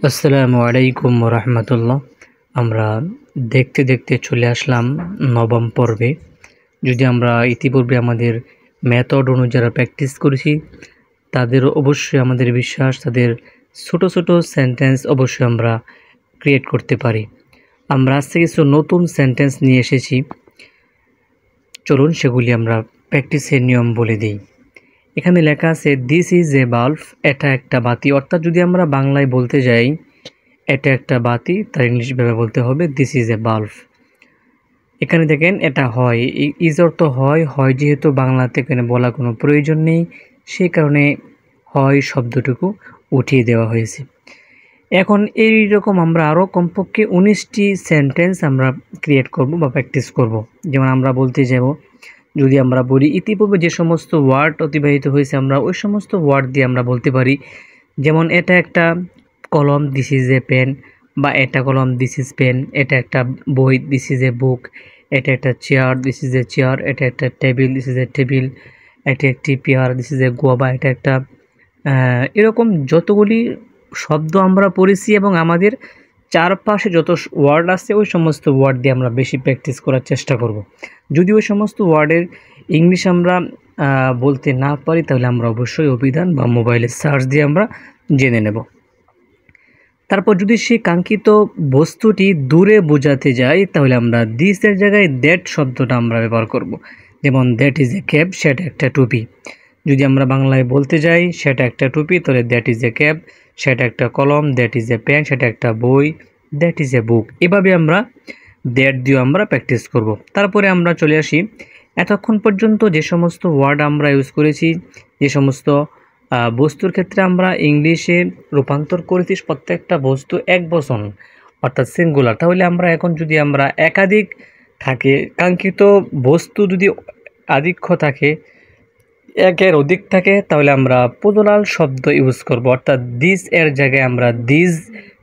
আসসালামু আলাইকুম রহমতুল্লাহ। আমরা দেখতে দেখতে চলে আসলাম নবম পর্বে। যদি আমরা ইতিপূর্বে আমাদের মেথড অনুযায়ী যারা প্র্যাকটিস করেছি তাদের অবশ্যই আমাদের বিশ্বাস তাদের ছোট ছোট সেন্টেন্স অবশ্যই আমরা ক্রিয়েট করতে পারি। আমরা আজকে কিছু নতুন সেন্টেন্স নিয়ে এসেছি, চলুন সেগুলি আমরা প্র্যাকটিসের নিয়ম বলে দিই। এখানে লেখা আছে দিস ইজ এ বাল্ব, এটা একটা বাতি। অর্থাৎ যদি আমরা বাংলায় বলতে যাই এটা একটা বাতি, তার ইংলিশভাবে বলতে হবে দিস ইজ এ বাল্ব। এখানে দেখেন এটা হয়, ইজ অর্থ হয়, হয় যেহেতু বাংলাতে এখানে বলা কোনো প্রয়োজন নেই, সেই কারণে হয় শব্দটুকু উঠিয়ে দেওয়া হয়েছে। এখন এই রকম আমরা আরও কমপক্ষে 19টি সেন্টেন্স আমরা ক্রিয়েট করব বা প্র্যাকটিস করব। যেমন আমরা বলতে যাব, যদি আমরা বলি ইতিপূর্বে যে সমস্ত ওয়ার্ড অতিবাহিত হয়েছে আমরা ওই সমস্ত ওয়ার্ড দিয়ে আমরা বলতে পারি। যেমন এটা একটা কলম, দিস ইজ এ পেন, বা এটা কলম, দিস ইজ পেন। এটা একটা বই, দিস ইজ এ বুক। এটা একটা chair, this is a chair. এটা একটা table, this is a table. এটা একটি pair, this is a guava. এটা একটা এরকম যতগুলি শব্দ আমরা পড়েছি এবং আমাদের চারপাশে যত ওয়ার্ড আছে ওই সমস্ত ওয়ার্ড দিয়ে আমরা বেশি প্র্যাকটিস করার চেষ্টা করব। যদি ওই সমস্ত ওয়ার্ডের ইংলিশ আমরা বলতে না পারি তাহলে আমরা অবশ্যই অভিধান বা মোবাইলে সার্চ দিয়ে আমরা জেনে নেব। তারপর যদি সেই কাঙ্ক্ষিত বস্তুটি দূরে বোঝাতে যাই তাহলে আমরা দিসের জায়গায় দ্যাট শব্দটা আমরা ব্যবহার করব। যেমন দ্যাট ইজ এ ক্যাব, সেটা একটা টুপি। যদি আমরা বাংলায় বলতে যাই সেটা একটা টুপি, তাহলে দ্যাট ইজ এ ক্যাব, সেটা একটা কলম, দ্যাট ইজ এ পেন, সেটা একটা বই, দ্যাট ইজ এ বুক। এভাবে আমরা দ্যাট দিয়ে আমরা প্র্যাকটিস করব। তারপরে আমরা চলে আসি, এতক্ষণ পর্যন্ত যে সমস্ত ওয়ার্ড আমরা ইউজ করেছি, যে সমস্ত বস্তুর ক্ষেত্রে আমরা ইংলিশে রূপান্তর করেছি প্রত্যেকটা বস্তু এক বচন অর্থাৎ সিঙ্গুলার। তাহলে আমরা এখন যদি আমরা একাধিক থাকে, কাঙ্ক্ষিত বস্তু যদি আধিক্য থাকে, একের অধিক থাকে, তাহলে আমরা প্লুরাল শব্দ ইউজ করব। অর্থাৎ দিস এর জায়গায় আমরা দিস,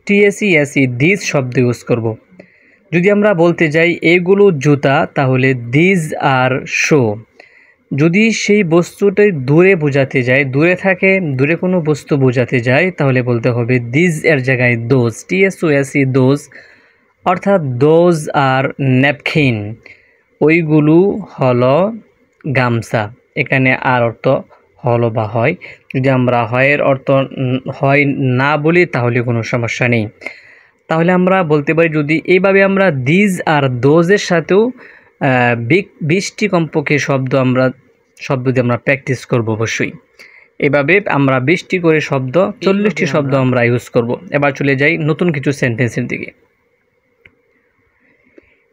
টিএসই দিস শব্দ ইউজ করব। যদি আমরা বলতে যাই এগুলো জুতা, তাহলে দিস আর শো। যদি সেই বস্তুটি দূরে বোঝাতে যায়, দূরে থাকে, দূরে কোনো বস্তু বোঝাতে যায়, তাহলে বলতে হবে দিস এর জায়গায় দোজ, টিএসওএসই দোজ। অর্থাৎ দোজ আর ন্যাপকিন, ওইগুলো হলো গামছা। এখানে আর অর্থ হলো বা হয়। যদি আমরা হয়ের অর্থ হয় না বলি তাহলে কোনো সমস্যা নেই। তাহলে আমরা বলতে পারি, যদি এইভাবে আমরা দিজ আর দোজের সাথেও 20টি কমপক্ষে শব্দ দিয়ে আমরা প্র্যাকটিস করব অবশ্যই। এভাবে আমরা 20টি করে শব্দ, 40টি শব্দ আমরা ইউজ করব। এবার চলে যাই নতুন কিছু সেন্টেন্সের দিকে।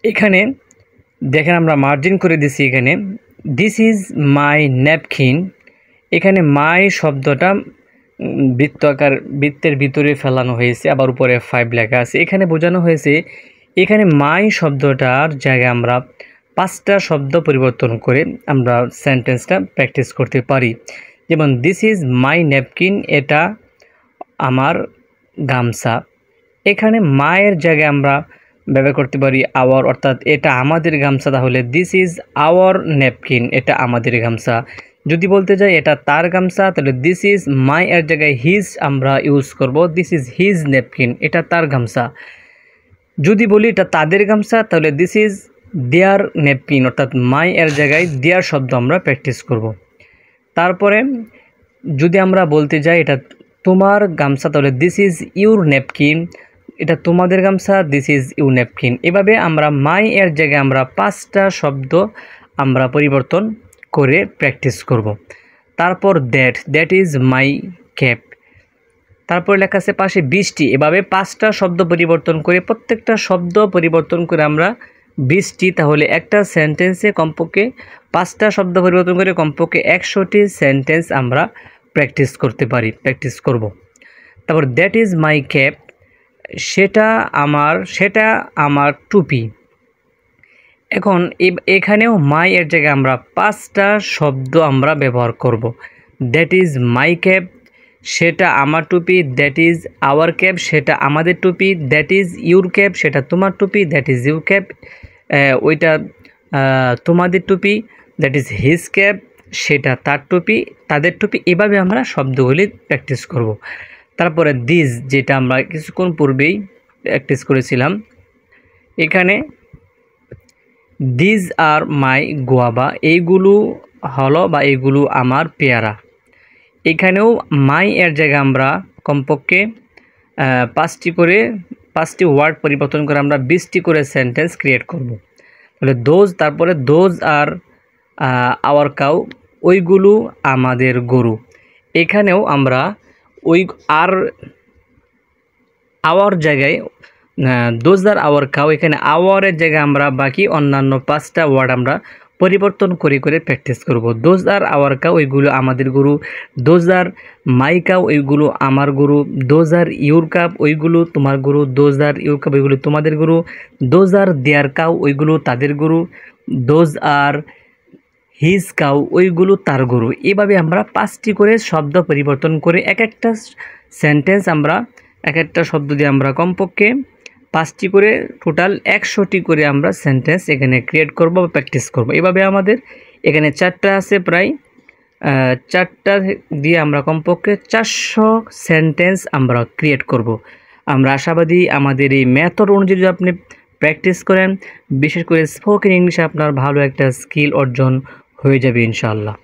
এখানে দেখেন আমরা মার্জিন করে দিছি। এখানে দিস ইজ মাই ন্যাপকিন। এখানে মাই শব্দটা বৃত্তের ভিতরে ফেলানো হয়েছে, আবার উপরে 5 লেখা আছে। এখানে বোঝানো হয়েছে এখানে মাই শব্দটার জায়গায় আমরা 5টা শব্দ পরিবর্তন করে আমরা সেন্টেন্সটা প্র্যাকটিস করতে পারি। যেমন দিস ইজ মাই ন্যাপকিন, এটা আমার গামছা। এখানে মায়ের জায়গায় আমরা ব্যবহার করতে পারি আওয়ার, অর্থাৎ এটা আমাদের গামছা। তাহলে দিস ইজ আওয়ার ন্যাপকিন, এটা আমাদের গামছা। যদি বলতে যাই এটা তার গামছা, তাহলে দিস ইজ মাই এর জায়গায় হিজ আমরা ইউজ করব, দিস ইজ হিজ ন্যাপকিন, এটা তার গামছা। যদি বলি এটা তাদের গামছা, তাহলে দিস ইজ দেয়ার ন্যাপকিন, অর্থাৎ মাই এর জায়গায় দেয়ার শব্দ আমরা প্র্যাকটিস করব। তারপরে যদি আমরা বলতে যাই এটা তোমার গামছা, তাহলে দিস ইজ ইউর ন্যাপকিন, এটা তোমাদের গামছা, দিস ইজ ইউর ন্যাপকিন। এভাবে আমরা মাই এর জায়গায় আমরা 5টা শব্দ আমরা পরিবর্তন করে প্র্যাকটিস করব। তারপর দ্যাট ইজ মাই ক্যাপ। তারপর লেখা আছে পাশে 20টি। এভাবে 5টা শব্দ পরিবর্তন করে, প্রত্যেকটা শব্দ পরিবর্তন করে আমরা 20টি, তাহলে একটা সেন্টেন্সে কমপক্ষে 5টা শব্দ পরিবর্তন করে কমপক্ষে 100টি সেন্টেন্স আমরা প্র্যাকটিস করব। তারপর দ্যাট ইজ মাই ক্যাপ, সেটা আমার টুপি। এখন এখানেও মাই এর জায়গায় আমরা 5টা শব্দ আমরা ব্যবহার করব। দ্যাট ইজ মাই ক্যাপ, সেটা আমার টুপি। দ্যাট ইজ আওয়ার ক্যাপ, সেটা আমাদের টুপি। দ্যাট ইজ ইউর ক্যাপ, সেটা তোমার টুপি। দ্যাট ইজ ইউর ক্যাপ, ওইটা তোমাদের টুপি। দ্যাট ইজ হিজ ক্যাপ, সেটা তার টুপি, তাদের টুপি। এভাবে আমরা শব্দগুলি প্র্যাকটিস করব। তারপরে দিস, যেটা আমরা কিছুক্ষণ পূর্বেই প্র্যাকটিস করেছিলাম। এখানে দিস আর মাই গোয়াবা, এইগুলো হলো বা এইগুলো আমার পেয়ারা। এখানেও মাই এর জায়গায় আমরা কমপক্ষে 5টি ওয়ার্ড পরিবর্তন করে আমরা 20টি করে সেন্টেন্স ক্রিয়েট করব। তাহলে দোজ, তারপরে দোজ আর আওয়ার কাউ, ওইগুলো আমাদের গরু। এখানেও আমরা ওই আর আওয়ার জায়গায় দোজ আর আওয়ার কাউ, এখানে আওয়ারের জায়গায় আমরা বাকি অন্যান্য 5টা ওয়ার্ড আমরা পরিবর্তন করে করে প্র্যাকটিস করব। দোজ আর আওয়ার কাউ, ওইগুলো আমাদের গরু। দোজ আর মাই কাউ, ওইগুলো আমার গরু। দোজ আর ইউর কাপ, ওইগুলো তোমার গরু। দোজ আর ইউর কাপ, ওইগুলো তোমাদের গরু। দোজ আর দেয়ার কাউ, ওইগুলো তাদের গরু। দোজ আর হিজ কাউ, ওইগুলো তার গরু। এভাবে আমরা 5টি করে শব্দ পরিবর্তন করে এক একটা সেন্টেন্স আমরা এক একটা শব্দ দিয়ে আমরা কমপক্ষে 5টি করে টোটাল 100টি করে আমরা সেন্টেন্স এখানে ক্রিয়েট করব বা প্র্যাকটিস করব। এভাবে আমাদের এখানে 4টা আছে, প্রায় 4টা দিয়ে আমরা কমপক্ষে 400 সেন্টেন্স আমরা ক্রিয়েট করব। আমরা আশাবাদী আমাদের এই মেথড অনুযায়ী যদি আপনি প্র্যাকটিস করেন, বিশেষ করে স্পোকেন ইংলিশে আপনার ভালো একটা স্কিল অর্জন হয়ে যাবে ইনশাআল্লাহ।